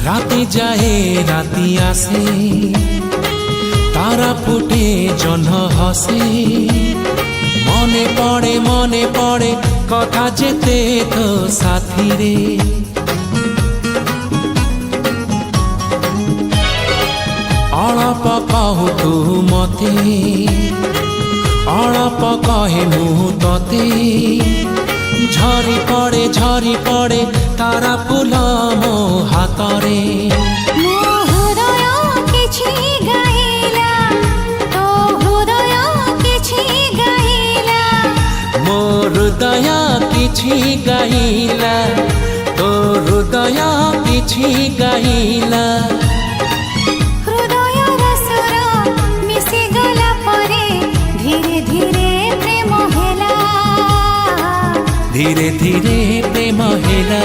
রাতে যায় রাতি আসে, তারা ফুটে জহ্ন হসে। মনে পড়ে কথা যেতে তো সাথী রে। অଳପ କହୁ ତୁ ମତେ, ଅଳପ କହେ ମୁଁ ତତେ। ଝରି ପଡ଼େ ତାରା ଫୁଲ ମୋ ହାତରେ। ମୋ ହୃଦୟ କିଛି ଗାଇଲା, ତୋ ହୃଦୟ କିଛି ଗାଇଲା। ମୋ ହୃଦୟ କିଛି ଗାଇଲା, ତୋ ହୃଦୟ କିଛି ଗାଇଲା। ହୃଦୟର ସ୍ୱର ମିଶିଗଲା ପରେ ଧୀରେ ଧୀରେ ପ୍ରେମ ହେଲା। ଧୀରେ ଧୀରେ ପ୍ରେମ ହେଲା।